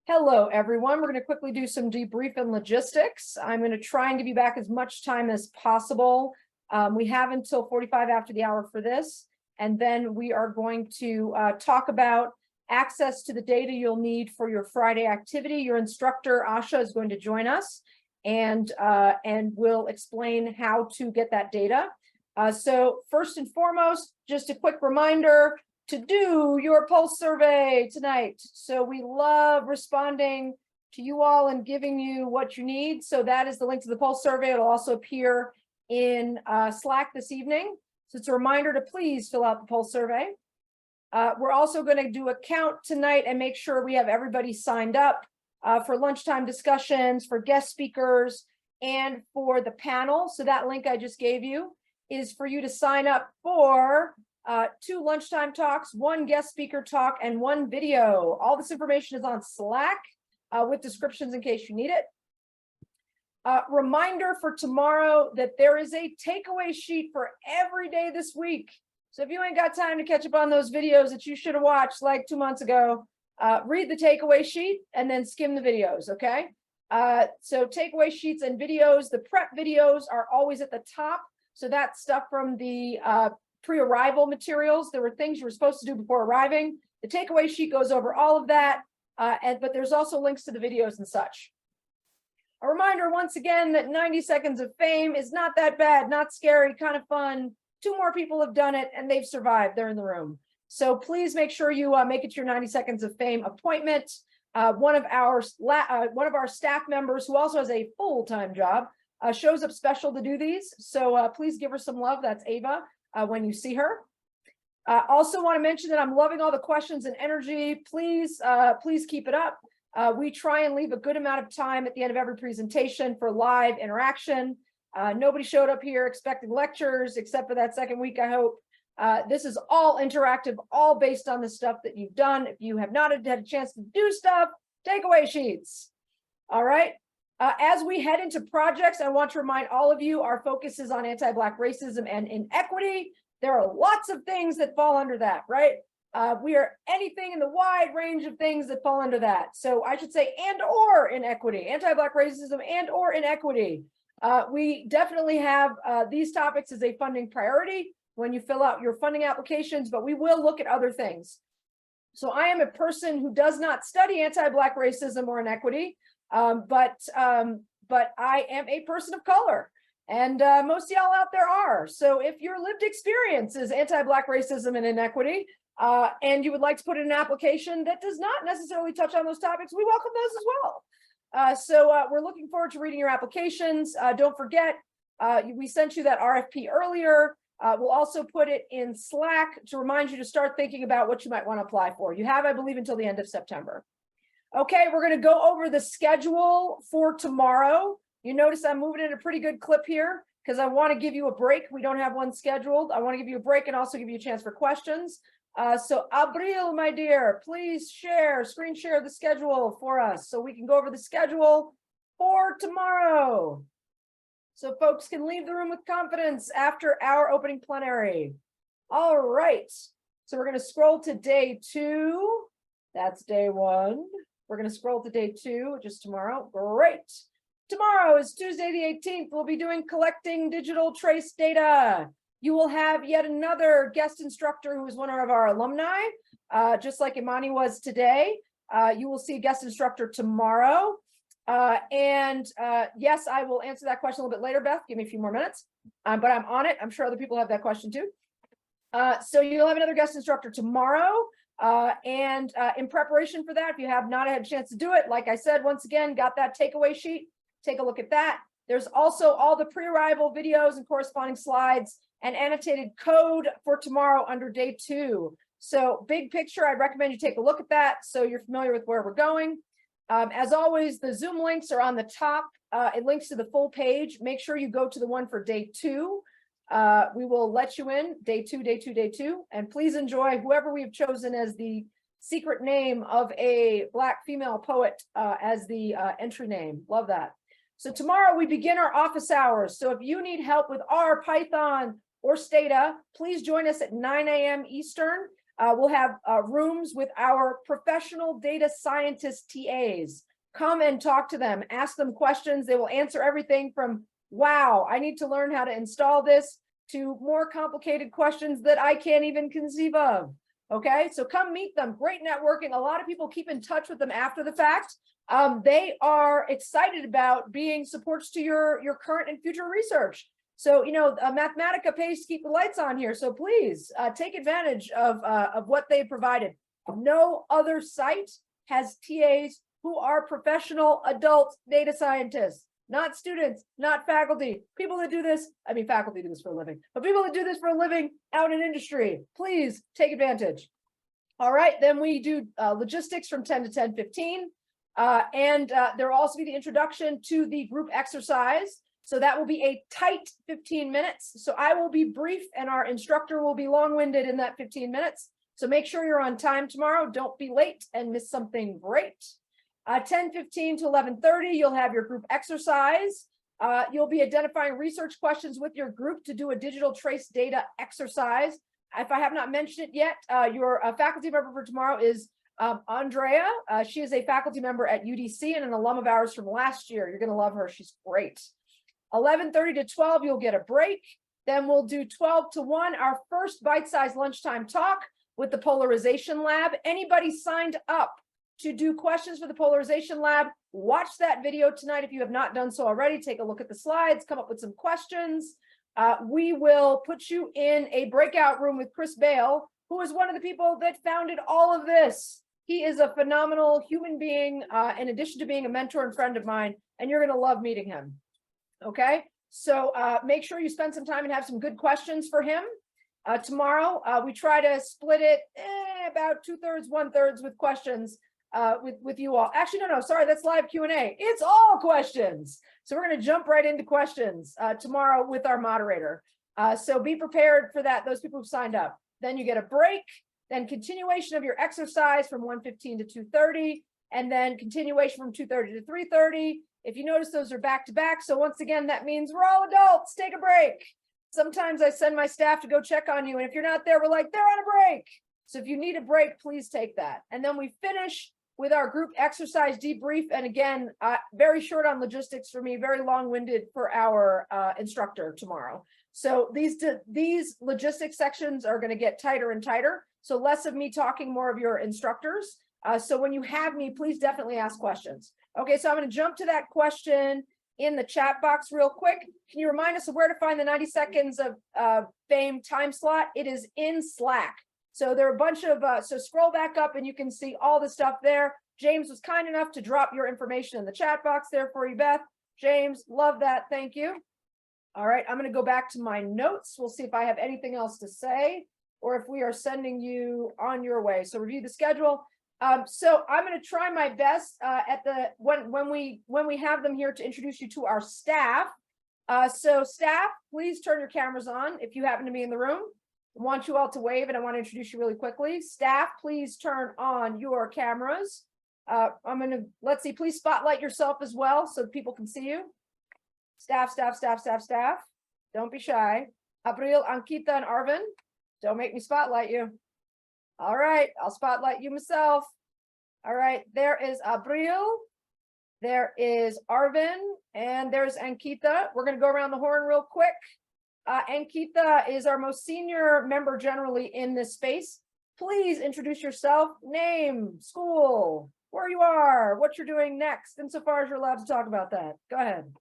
Hello, everyone. We're going to quickly do some debrief and logistics. I'm going to try and give you back as much time as possible. We have until 45 after the hour for this, and then we are going to talk about access to the data you'll need for your Friday activity. Your instructor, Asha, is going to join us and will explain how to get that data. So first and foremost, just a quick reminder to do your pulse survey tonight. So we love responding to you all and giving you what you need. So that is the link to the pulse survey. It'll also appear in Slack this evening. So it's a reminder to please fill out the pulse survey. We're also going to do a count tonight and make sure we have everybody signed up for lunchtime discussions, for guest speakers, and for the panel. So that link I just gave you is for you to sign up for 2 lunchtime talks, 1 guest speaker talk, and 1 video. All this information is on Slack with descriptions in case you need it. Reminder for tomorrow that there is a takeaway sheet for every day this week. So if you ain't got time to catch up on those videos that you should have watched like 2 months ago, read the takeaway sheet and then skim the videos, okay? So takeaway sheets and videos, the prep videos are always at the top. So that's stuff from the pre-arrival materials. There were things you were supposed to do before arriving. The takeaway sheet goes over all of that, but there's also links to the videos and such. A reminder once again that 90 seconds of fame is not that bad, not scary, kind of fun. 2 more people have done it and they've survived. They're in the room. So please make sure you make it your 90 seconds of fame appointment. One of our staff members who also has a full-time job shows up special to do these. So please give her some love. That's Ava. When you see her. Also want to mention that I'm loving all the questions and energy. Please keep it up. We try and leave a good amount of time at the end of every presentation for live interaction. Nobody showed up here expecting lectures except for that second week, I hope. This is all interactive, all based on the stuff that you've done. If you have not had a chance to do stuff, takeaway sheets. All right. As we head into projects, I want to remind all of you, our focus is on anti-Black racism and inequity. There are lots of things that fall under that, right? We are anything in the wide range of things that fall under that. So I should say and or inequity, anti-Black racism and or inequity. We definitely have these topics as a funding priority when you fill out your funding applications, but we will look at other things. So I am a person who does not study anti-Black racism or inequity. But I am a person of color, and most of y'all out there are. So if your lived experience is anti-Black racism and inequity, and you would like to put in an application that does not necessarily touch on those topics, we welcome those as well. So we're looking forward to reading your applications. Don't forget, we sent you that RFP earlier. We'll also put it in Slack to remind you to start thinking about what you might want to apply for. You have, I believe, until the end of September. Okay, we're going to go over the schedule for tomorrow. You notice I'm moving at a pretty good clip here because I want to give you a break. We don't have one scheduled. I want to give you a break and also give you a chance for questions. So Abril, my dear, please screen share the schedule for us so we can go over the schedule for tomorrow. So folks can leave the room with confidence after our opening plenary. All right, so we're going to scroll to day 2. That's day 1. We're going to scroll to day 2, which is tomorrow. Great. Tomorrow is Tuesday, the 18th. We'll be doing collecting digital trace data. You will have yet another guest instructor who is one of our alumni, just like Imani was today. You will see a guest instructor tomorrow. Yes, I will answer that question a little bit later, Beth. Give me a few more minutes. But I'm on it. I'm sure other people have that question too. So you'll have another guest instructor tomorrow. In preparation for that, if you have not had a chance to do it, like I said, once again, got that takeaway sheet. Take a look at that. There's also all the pre-arrival videos and corresponding slides and annotated code for tomorrow under day 2. So big picture, I'd recommend you take a look at that so you're familiar with where we're going. As always, the Zoom links are on the top. It links to the full page. Make sure you go to the one for day 2. We will let you in day 2, and please enjoy whoever we have chosen as the secret name of a Black female poet as the entry name. Love that. So tomorrow we begin our office hours. So if you need help with R, Python, or Stata, please join us at 9 a.m. Eastern. We'll have rooms with our professional data scientist TAs. Come and talk to them, ask them questions. They will answer everything from, wow, I need to learn how to install this, to more complicated questions that I can't even conceive of. Okay, so come meet them. Great networking. A lot of people keep in touch with them after the fact. They are excited about being supports to your current and future research. So, you know, Mathematica pays to keep the lights on here. So please take advantage of what they provided. No other site has TAs who are professional adult data scientists, not students, not faculty, people that do this. I mean, faculty do this for a living, but people that do this for a living out in industry, please take advantage. All right, then we do logistics from 10 to 10:15. And there will also be the introduction to the group exercise. So that will be a tight 15 minutes. So I will be brief and our instructor will be long-winded in that 15 minutes. So make sure you're on time tomorrow. Don't be late and miss something great. 10:15 to 11:30, you'll have your group exercise. You'll be identifying research questions with your group to do a digital trace data exercise. If I have not mentioned it yet, your faculty member for tomorrow is Andrea. She is a faculty member at UDC and an alum of ours from last year. You're going to love her. She's great. 11:30 to 12, you'll get a break. Then we'll do 12 to 1, our first bite-sized lunchtime talk with the polarization lab. Anybody signed up to do questions for the polarization lab, watch that video tonight. If you have not done so already, take a look at the slides, come up with some questions. We will put you in a breakout room with Chris Bale, who is one of the people that founded all of this. He is a phenomenal human being, in addition to being a mentor and friend of mine, and you're going to love meeting him. Okay, so make sure you spend some time and have some good questions for him. Tomorrow, we try to split it about 2/3, 1/3 with questions with you all. Actually, no, sorry, that's live Q&A. It's all questions. So we're going to jump right into questions tomorrow with our moderator. So be prepared for that, those people who've signed up. Then you get a break, then continuation of your exercise from 1:15 to 2:30, and then continuation from 2:30 to 3:30. If you notice, those are back to back. So once again, that means we're all adults. Take a break. Sometimes I send my staff to go check on you. And if you're not there, we're like, they're on a break. So if you need a break, please take that. And then we finish with our group exercise debrief. And again, very short on logistics for me, very long-winded for our instructor tomorrow. So these logistics sections are going to get tighter and tighter. So less of me talking, more of your instructors. So when you have me, please definitely ask questions. Okay, so I'm going to jump to that question in the chat box real quick. Can you remind us of where to find the 90 seconds of fame time slot? It is in Slack. So there are a bunch of, so scroll back up and you can see all the stuff there. James was kind enough to drop your information in the chat box there for you, Beth. James, love that. Thank you. All right, I'm going to go back to my notes. We'll see if I have anything else to say or if we are sending you on your way. So review the schedule. So I'm going to try my best at the when we have them here to introduce you to our staff. So staff, please turn your cameras on if you happen to be in the room. I want you all to wave and I want to introduce you really quickly. Staff, please turn on your cameras. Let's see, please spotlight yourself as well so people can see you. Staff. Don't be shy. Abril, Ankita, and Arvin, don't make me spotlight you. All right, I'll spotlight you myself. All right, there is Abril, there is Arvin, and there's Ankita. We're going to go around the horn real quick. Ankita is our most senior member generally in this space. Please introduce yourself, name, school, where you are, what you're doing next, insofar as you're allowed to talk about that. Go ahead.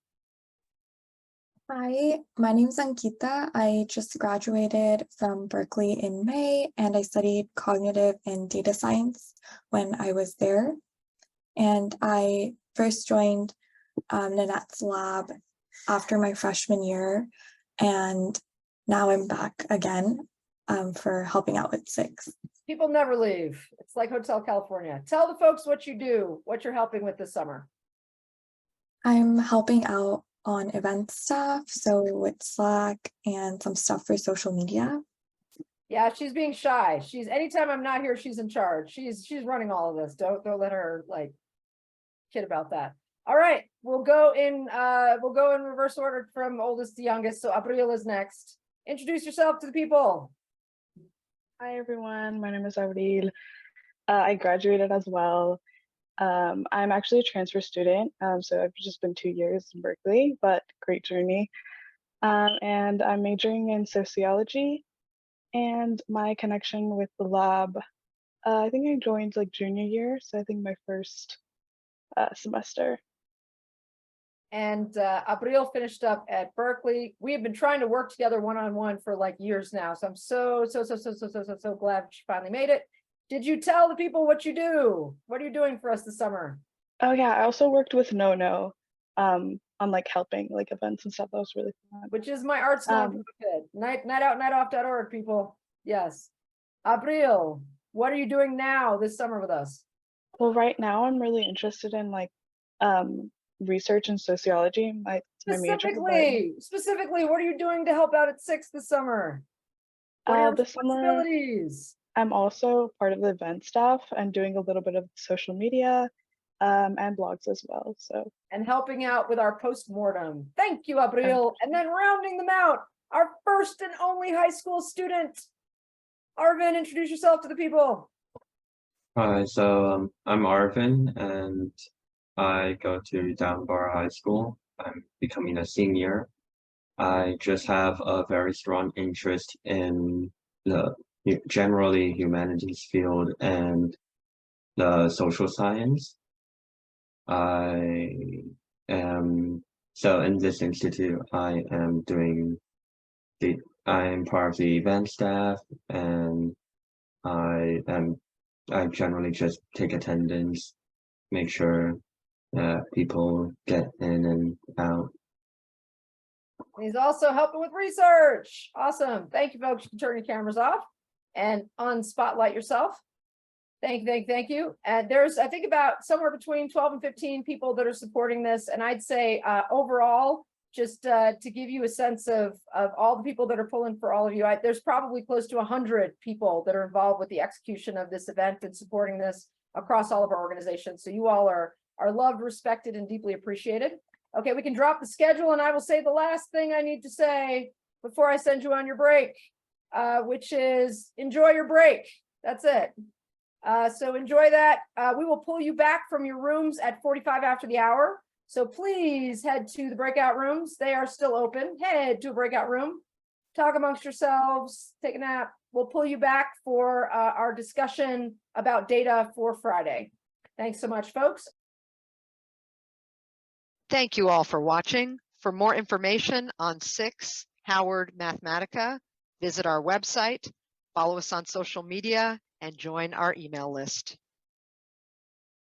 Hi, my name is Ankita. I just graduated from Berkeley in May, and I studied cognitive and data science when I was there. And I first joined Nanette's lab after my freshman year, and now I'm back again for helping out with SICSS. People never leave. It's like Hotel California. Tell the folks what you do, what you're helping with this summer. I'm helping out on event stuff, so with Slack and some stuff for social media. Yeah, she's being shy. Anytime I'm not here, she's in charge. She's running all of this. Don't let her like kid about that. All right, we'll go in reverse order from oldest to youngest. So Abril is next. Introduce yourself to the people. Hi everyone, my name is Avril. I graduated as well. I'm actually a transfer student, so I've just been 2 years in Berkeley, but great journey. And I'm majoring in sociology, and my connection with the lab, I think I joined like junior year, so I think my first semester. And Abril finished up at Berkeley. We have been trying to work together one-on-one for like years now. So I'm so glad she finally made it. Did you tell the people what you do? What are you doing for us this summer? Oh yeah, I also worked with No on like helping like events and stuff. That was really fun. Which is my arts nonprofit. Nightout, people. Yes. Abril, what are you doing now this summer with us? Well, right now I'm really interested in like research and sociology. My major. Specifically, what are you doing to help out at SICSS this summer? What are your This summer, responsibilities? I'm also part of the event staff and doing a little bit of social media and blogs as well. So and helping out with our postmortem. Thank you, Abril. And then rounding them out, our first and only high school student. Arvin, introduce yourself to the people. Hi, so I'm Arvin and I go to Downbar High School. I'm becoming a senior. I just have a very strong interest in the generally humanities field and the social science. I am so in this institute I am I'm part of the event staff and I generally just take attendance, make sure that people get in and out. He's also helping with research. Awesome. Thank you, folks. You can turn your cameras off and unspotlight yourself. Thank you. And there's, I think, about somewhere between 12 and 15 people that are supporting this. And I'd say overall, just to give you a sense of all the people that are pulling for all of you, there's probably close to 100 people that are involved with the execution of this event and supporting this across all of our organizations. So you all are loved, respected, and deeply appreciated. Okay, we can drop the schedule, and I will say the last thing I need to say before I send you on your break, which is enjoy your break. That's it. So enjoy that. We will pull you back from your rooms at 45 after the hour. So please head to the breakout rooms. They are still open. Head to a breakout room, talk amongst yourselves, take a nap. We'll pull you back for our discussion about data for Friday. Thanks so much, folks. Thank you all for watching. For more information on SICSS-Howard Mathematica, visit our website, follow us on social media, and join our email list.